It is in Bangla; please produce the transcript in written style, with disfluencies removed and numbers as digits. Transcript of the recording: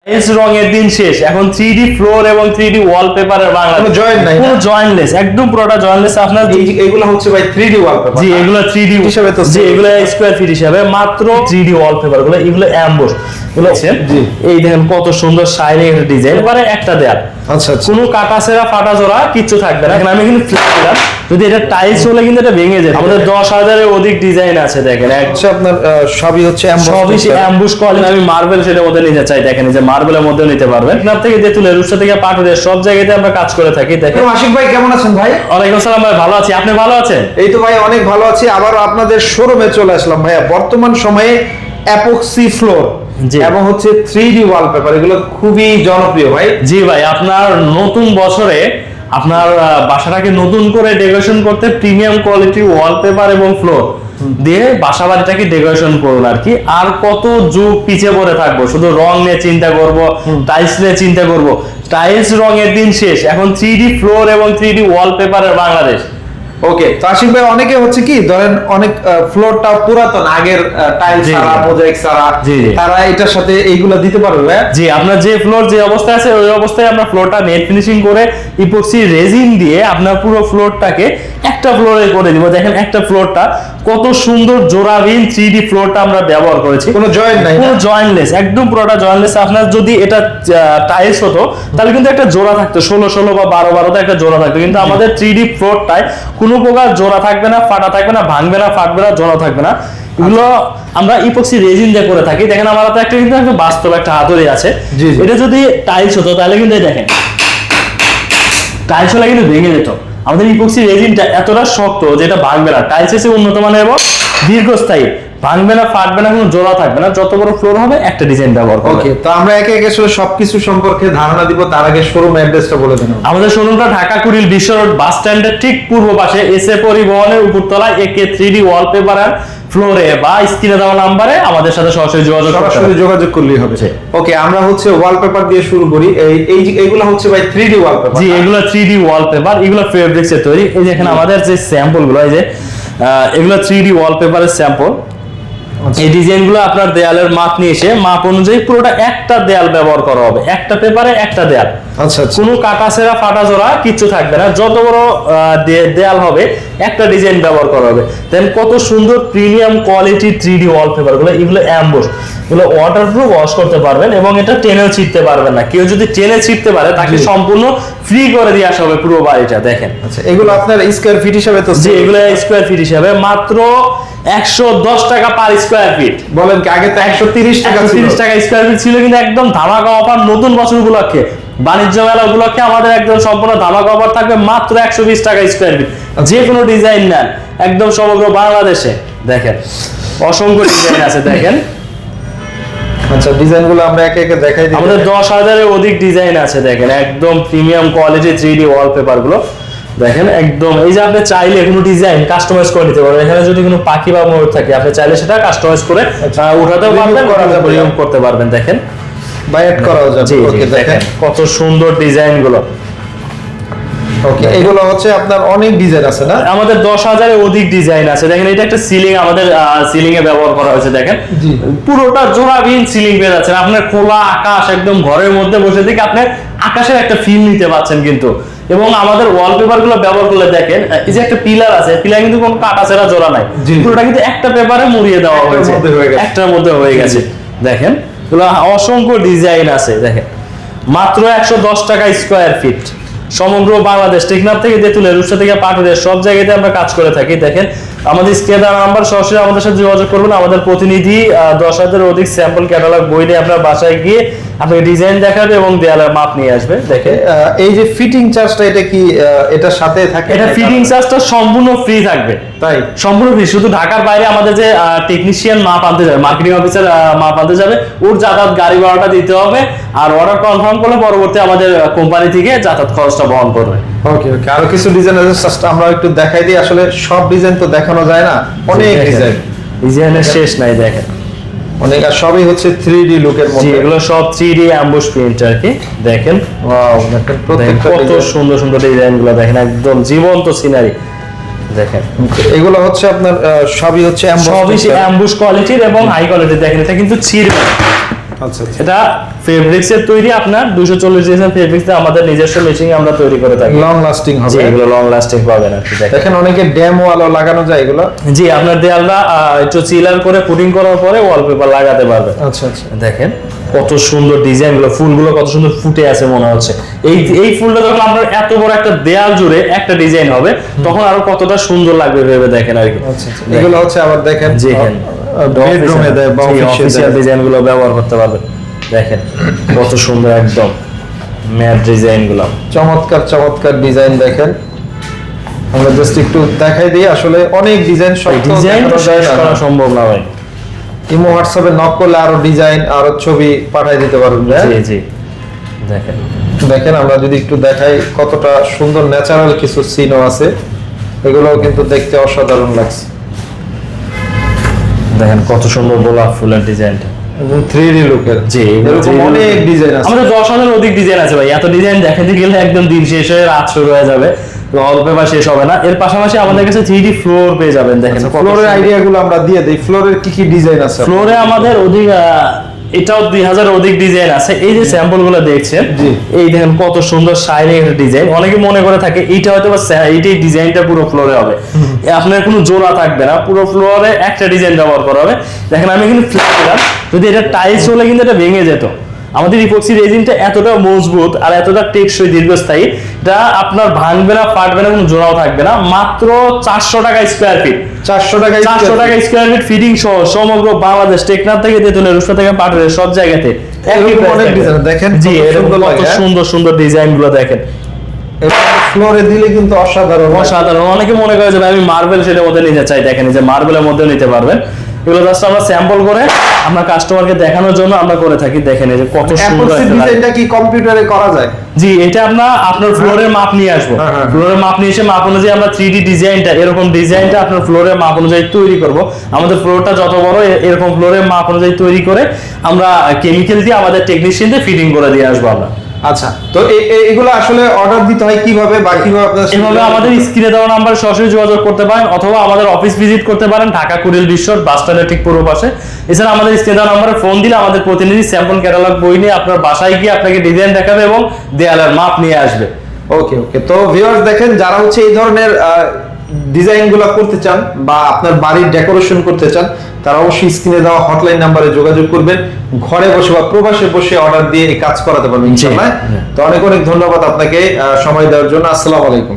টাইলস রঙের দিন শেষ, এখন 3D ফ্লোর এবং 3D ওয়ালপেপারের বাংলা কোনো জয়েন্ট নাই, কোনো জয়েন্টলেস, একদম পুরোটা জয়েন্টলেস। আপনার এগুলো হচ্ছে ভাই 3D ওয়ালপেপার। জি, এগুলো 3D হিসাবে তো জি, এগুলো স্কয়ার ফিট হিসাবে মাত্র 3D ওয়ালপেপার গুলো, এগুলো অ্যাম্বুশ গুলো। জি, এই দেখেন কত সুন্দর শাইনিং একটা ডিজাইন, এবারে একটা দেয়াল, আচ্ছা আচ্ছা, কোনো কাটা সেরা ফাটা জোড়া কিচ্ছু থাকবে না। এখন আমি কিন্তু ফ্ল্যাট দিলাম, যদি এটা টাইলস হলে কিন্তু এটা ভেঙে যায়। আমাদের 10,000 এর অধিক ডিজাইন আছে দেখেন। হচ্ছে আপনার সবই হচ্ছে সবই অ্যাম্বুশ কোয়ালিটি। আমি মার্বেল সেটার মধ্যে নিতে চাই, দেখেন এই যে মার্বেলের মধ্যে নিতে পারবেন। আপনার থেকে তেতুলের রূপসা থেকে পাটুরিয়া সব জায়গাতে আমরা কাজ করে থাকি। দেখেন আশিক ভাই কেমন আছেন ভাই? ওয়ালাইকুম আসসালাম ভাই, ভালো আছি, আপনি ভালো আছেন? এই তো ভাই অনেক ভালো আছি। আবারও আপনাদের শোরুমে চলে আসলাম ভাইয়া। বর্তমান সময়ে অ্যাপক্সি ফ্লোর এবং হচ্ছে 3D ওয়ালপেপার, এগুলো খুবই জনপ্রিয় ভাই। জি ভাই, আপনার নতুন বছরে আপনার বাসাটাকে নতুন করে ডেকোরেশন করতে প্রিমিয়াম কোয়ালিটির ওয়ালপেপার এবং ফ্লোর দিয়ে বাসা বাড়িটাকে ডেকোরেশন করুন আর কি। আর কত যুগ পিছিয়ে পড়ে থাকবো, শুধু রং নিয়ে চিন্তা করব, টাইলস নিয়ে চিন্তা করব। টাইলস রঙের দিন শেষ, এখন 3D ফ্লোর এবং 3D ওয়ালপেপারের বাংলাদেশ। ওকে, তো আশিক ভাই অনেকে হচ্ছে কি ধরেন অনেক ফ্লোরটা পুরাতন, আগের টাইলস ছাড়া মোজাইক ছাড়া, তারা এটার সাথে এইগুলা দিতে পারবে ভাই? জি, আপনার যে ফ্লোর যে অবস্থায় আছে ওই অবস্থায় আমরা ফ্লোরটা নেট ফিনিশিং করে ইপক্সি রেজিন দিয়ে আপনার পুরো ফ্লোরটাকে একটা ফ্লোরে করে দিব। দেখেন একটা ফ্লোরটা কত সুন্দর জোড়াবিহীন 3D ফ্লোরটা আমরা ব্যবহার করেছি, কোনো জয়েন্ট নাই, কোনো জয়েন্টলেস, একদম পুরোটা জয়েন্টলেস। আপনার যদি এটা টাইলস হতো তাহলে কিন্তু একটা জোড়া থাকতো, 16 বা 12 একটা জোড়া থাকতো, কিন্তু আমাদের 3D ফ্লোরটায় কোনো প্রকার জোড়া থাকবে না, ফাটা থাকবে না, ভাঙবে না, ফাটবে না, জোড়া থাকবে না। এগুলো আমরা ইপক্সি রেজিন দিয়ে করে থাকি। দেখেন আমার হাতে একটা কিন্তু একটা বাস্তব একটা হাতুড়ি আছে, এটা যদি টাইলস হতো তাহলে কিন্তু দেখেন টাইলস হলে কিন্তু ভেঙে যেত। আমাদের ইপক্সি রেজিনটা এতটা শক্ত যেটা ভাঙবে না, টাইলস এসে উন্নত মানের এবং দীর্ঘস্থায়ী, ভাঙবে না, ফাটবে না, কোনো জোড়া থাকবে না। যত বড় ফ্লোর হবে একটা ডিজাইন ব্যবহার করবে। ওকে, তো আমরা একে একে আসলে সবকিছু সম্পর্কে ধারণা দিব। তার আগে শোরুম অ্যাড্রেসটা বলে দেন। আমাদের শোরুমটা ঢাকা কুড়িল বিশ্ব রোড বাস স্ট্যান্ডের ঠিক পূর্ব পাশে, এসএ পরিবহনের উপরতলায় একে 3D ওয়ালপেপার ফ্লোরে বা স্ক্রিনে দেওয়া নম্বরে আমাদের সাথে সরাসরি যোগাযোগ করলেই হবে। ওকে, আমরা হচ্ছে ওয়ালপেপার দিয়ে শুরু করি। এইগুলো হচ্ছে ভাই 3D ওয়ালপেপার। জি, এগুলো 3D ওয়ালপেপার, এগুলো ফেব্রিক্স এর তৈরি। এই যে এখানে আমাদের যে স্যাম্পল গুলো, এই যে এগুলো 3D ওয়ালপেপারের স্যাম্পল। এই ডিজাইনগুলো আপনার দেয়ালের মাপ নিয়ে এসে মাপ অনুযায়ী পুরোটা একটা দেয়াল ব্যবহার করা হবে, একটা পেপারে একটা দেয়াল। আচ্ছা, কোনো কাটা সেরা ফাটা জোড়া কিচ্ছু থাকবে না। যত বড় দেয়াল হবে একটা ডিজাইন ব্যবহার করা হবে। দেন কত সুন্দর প্রিমিয়াম কোয়ালিটি 3D ওয়ালপেপার গুলো, এগুলো অ্যাম্বুশ, এগুলো ওয়াটারপ্রুফ, ওয়াশ করতে পারবেন এবং এটা টেনেও ছিটতে পারবেন না। কেউ যদি টেনে ছিটতে পারে তাকে সম্পূর্ণ ফ্রি করে দিয়ে আসা হবে পুরো বাড়িটা। দেখেন আচ্ছা, এগুলো আপনার স্কয়ার ফিট হিসাবে তো? জি, এগুলো স্কয়ার ফিট হিসাবে মাত্র 110 টাকা পার স্কয়ার ফিট। বলেন কি, আগে তো 130 টাকা স্কয়ার ফিট ছিল, কিন্তু একদম ধামাকা অফার নতুন বছর উপলক্ষে, বাণিজ্য মেলা উপলক্ষে আমাদের একদম সম্পূর্ণ ধামাকা অফার থাকবে মাত্র 120 টাকা স্কয়ার ফিট। যে কোনো ডিজাইন নেন, একদম সমগ্র বাংলাদেশে। দেখেন অসংখ্য ডিজাইন আছে, দেখেন। আচ্ছা, ডিজাইনগুলো আমরা একে একে দেখাই দিই। আমাদের 10,000 এর অধিক ডিজাইন আছে, দেখেন একদম প্রিমিয়াম কোয়ালিটি 3D ওয়ালপেপার গুলো। দেখেন একদম, এই যে আপনি চাইলে কোনো ডিজাইন কাস্টমাইজ করে নিতে পারবেন। এখানে যদি কোনো পাখি বা ময়ূর থাকে, আপনি চাইলে সেটা কাস্টমাইজ করে উঠাতেও পারবেন, রিমুভ করতে পারবেন। দেখেন বা এড করাও যাবে। ওকে, দেখেন কত সুন্দর ডিজাইন গুলো। ওকে, এগুলো হচ্ছে আপনার অনেক ডিজাইন আছে না? আমাদের 10,000 এর অধিক ডিজাইন আছে। দেখেন এটা একটা সিলিং, আমাদের সিলিং এ ব্যবহার করা হয়েছে। দেখেন পুরোটা জোড়াবিহীন সিলিং পেয়ে যাচ্ছেন। আপনার খোলা আকাশ, একদম ঘরের মধ্যে বসে থেকে আপনি আকাশের একটা ফিল নিতে পারছেন কিন্তু। এবং আমাদের ওয়ালপেপার গুলো ব্যবহার করলে দেখেন, এই যে একটা পিলার আছে, পিলার কিন্তু কোনো কাটা ছেঁড়া জোড়া নাই, পুরোটা কিন্তু একটা পেপারে মুড়িয়ে দেওয়া হয়েছে, একটার মধ্যে হয়ে গেছে। দেখেন এগুলো অসংখ্য ডিজাইন আছে। দেখেন মাত্র 110 টাকা স্কয়ার ফিট, সমগ্র বাংলাদেশ, টেকনাফ থেকে তেতুলের রূপসা থেকে পাটুরিয়া সব জায়গাতে আমরা কাজ করে থাকি। দেখেন আমাদের স্ক্রিনে দেওয়া নাম্বার, সরাসরি আমাদের সাথে যোগাযোগ করবেন। আমাদের প্রতিনিধি 10,000 অধিক স্যাম্পল ক্যাটালগ বই নিয়ে আপনার বাসায় গিয়ে আপনাকে ডিজাইন দেখাবে এবং দেয়ালের মাপ নিয়ে আসবে। দেখেন এই যে ফিটিং চার্জটা, এটা কি এটার সাথে থাকে? এটা ফিটিং চার্জটা সম্পূর্ণ ফ্রি থাকবে, তাই সম্পূর্ণ ফ্রি। শুধু ঢাকার বাইরে আমাদের যে টেকনিশিয়ান মাপ আনতে যাবে, মার্কেটিং অফিসার মাপ আনতে যাবে, ওর যাতায়াত গাড়ি ভাড়াটা দিতে হবে। আর অর্ডার কনফার্ম করলে পরবর্তী আমাদের কোম্পানি থেকে যাতায়াত খরচটা বহন করবে। ওকে ওকে, আরো কিছু ডিজাইন আছে, আমরা একটু দেখাই দিই। আসলে সব ডিজাইন তো দেখানো যায় না, অনেক ডিজাইনের শেষ নাই। দেখেন অনেক, আর সবই হচ্ছে 3D লুকের মধ্যে। এগুলো সব 3D অ্যাম্বুশ প্রিন্ট আর কি। দেখেন ওয়াও, দেখেন প্রত্যেকটা কত সুন্দর সুন্দর ডিজাইন গুলো, দেখেন একদম জীবন্ত সিনারি। দেখেন এগুলো হচ্ছে আপনার সবই হচ্ছে অ্যাম্বুশ কোয়ালিটির এবং হাই কোয়ালিটির। দেখেন এটা কিন্তু ছিঁড়বে, আচ্ছা আচ্ছা। এটা ফেব্রিক্স এর তৈরি, আপনার 240 ডিজাইন ফেব্রিক্স আমাদের নিজস্ব মেশিনে আমরা তৈরি করে থাকি। লং লাস্টিং হবে, জি এগুলো লং লাস্টিং পাবেন আপনি দেখেন অনেকে ড্যাম ওয়ালও লাগানো যায় এগুলো। জি আপনার দেয়ালটা একটু সিলার করে পুটিং করার পরে ওয়ালপেপার লাগাতে পারবেন। আচ্ছা আচ্ছা। দেখেন কত সুন্দর ডিজাইন গুলো, ফুলগুলো কত সুন্দর ফুটে আছে মনে হচ্ছে। এই ফুলটা যখন আপনার এত বড় একটা দেয়াল জুড়ে একটা ডিজাইন হবে তখন আরো কতটা সুন্দর লাগবে ভেবে দেখেন আর কি। আচ্ছা আচ্ছা। এগুলো হচ্ছে আবার দেখেন জি হ্যাঁ বেডরুমে দেয় বা অফিসিয়াল ডিজাইন গুলো ব্যবহার করতে পারবেন। দেখেন কত সুন্দর একদম ম্যাট ডিজাইন গুলো, চমৎকার চমৎকার ডিজাইন। দেখেন আমরা জাস্ট একটু দেখাই দিই, আসলে অনেক ডিজাইন, সব ডিজাইন তো শেষ করা সম্ভব না ভাই। ইমো হোয়াটসঅ্যাপে নক করলে আরো ডিজাইন আরো ছবি পাঠিয়ে দিতে পারবেন। জি জি দেখেন দেখেন আমরা যদি একটু দেখাই কতটা সুন্দর ন্যাচারাল কিছু সিনও আছে, এগুলোও কিন্তু দেখতে অসাধারণ লাগছে। দেখেন কত সুন্দর গোলাপ ফুলের ডিজাইনটা, 3D লুকের। জি এরকম অনেক ডিজাইন আছে, আমাদের 10,000 অধিক ডিজাইন আছে ভাই। এত ডিজাইন দেখাতে গেলে একদম দিন শেষ হয়ে রাত শুরু হয়ে যাবে, অল্প বা শেষ হবে না। এর পাশাপাশি আমাদের কাছে 3D ফ্লোর পেয়ে যাবেন। দেখেন ফ্লোরের আইডিয়াগুলো আমরা দিয়ে দেই, ফ্লোরের কি কি ডিজাইন আছে? ফ্লোরে আমাদের অধিক এটাও 2000 অধিক ডিজাইন আছে। এই যে স্যাম্পল গুলো দেখছেন, এই দেখেন কত সুন্দর শাইনিং একটা ডিজাইন। অনেকে মনে করে থাকে এইটা হয়তো বা এইটাই ডিজাইনটা পুরো ফ্লোরে হবে, আপনার কোনো জোড়া থাকবে না, পুরো ফ্লোরে একটা ডিজাইন ব্যবহার করা হবে। দেখেন আমি কিন্তু ফ্ল্যাট দিলাম, যদি এটা টাইলস হলে কিন্তু এটা ভেঙে যেত। আমাদের ইপক্সি রেজিনটা এতটা মজবুত আর এতটা টেকসই দীর্ঘস্থায়ী, এটা আপনার ভাঙবে না ফাটবে না, কোনো জোড়াও থাকবে না। মাত্র 400 টাকা স্কয়ার ফিট, 400 টাকা স্কয়ার ফিট ফিটিং সহ সমগ্র বাংলাদেশ, টেকনাফ থেকে তেতুলিয়া, রূপসা থেকে পাটুরিয়া, সব জায়গাতে অনেক ডিজাইন। দেখেন জি এরকম কত সুন্দর সুন্দর ডিজাইন গুলো দেখেন, ফ্লোরে দিলে কিন্তু অসাধারণ অসাধারণ। অনেকে মনে করে যে আমি মার্বেল সেটার মধ্যে নিতে চাই, দেখেন এই যে মার্বেলের মধ্যে নিতে পারবেন। এগুলো জাস্ট আমরা স্যাম্পল করে আমরা কাস্টমারকে দেখানোর জন্য আমরা করে থাকি। দেখেন এই যে কত সুন্দর একটা ডিজাইনটা কি কম্পিউটারে করা যায়? জি এটা আপনার ফ্লোরের মাপ নিয়ে আসবো, ফ্লোরের মাপ নিয়ে এসে মাপ অনুযায়ী আমরা 3D ডিজাইনটা, এরকম ডিজাইনটা আপনার ফ্লোরের মাপ অনুযায়ী তৈরি করব। আমাদের ফ্লোরটা যত বড় এরকম ফ্লোরের মাপ অনুযায়ী তৈরি করে আমরা কেমিক্যাল দিয়ে আমাদের টেকনিশিয়ানদের ফিটিং করে দিয়ে আসবো আমরা। আচ্ছা, তো এগুলো আসলে অর্ডার দিতে হয় কিভাবে বা কিভাবে আপনারা? এভাবে আমাদের স্ক্রিনে দেওয়া নাম্বারে সরাসরি যোগাযোগ করতে পারেন, অথবা আমাদের অফিস ভিজিট করতে পারেন, ঢাকা কুড়িল বিশ্ব বাস স্ট্যান্ডের ঠিক পূর্ব পাশে। এছাড়া আমাদের স্ক্রিনে দেওয়া নাম্বারে ফোন দিলে আমাদের প্রতিনিধি স্যাম্পল ক্যাটালগ বই নিয়ে আপনার বাসায় গিয়ে আপনাকে ডিজাইন দেখাবে এবং দেয়ালের মাপ নিয়ে আসবে। ওকে ওকে। তো ভিউয়ার্স দেখেন, যারা হচ্ছে এই ধরনের ডিজাইনগুলো করতে চান বা আপনার বাড়ির ডেকোরেশন করতে চান, তারা অবশ্যই স্ক্রিনে দেওয়া হটলাইন নাম্বারে যোগাযোগ করবেন। ঘরে বসে বা প্রবাসে বসে অর্ডার দিয়ে এই কাজ করাতে পারবেন ইনশাআল্লাহ। তো অনেক অনেক ধন্যবাদ আপনাকে সময় দেওয়ার জন্য। আসসালামু আলাইকুম।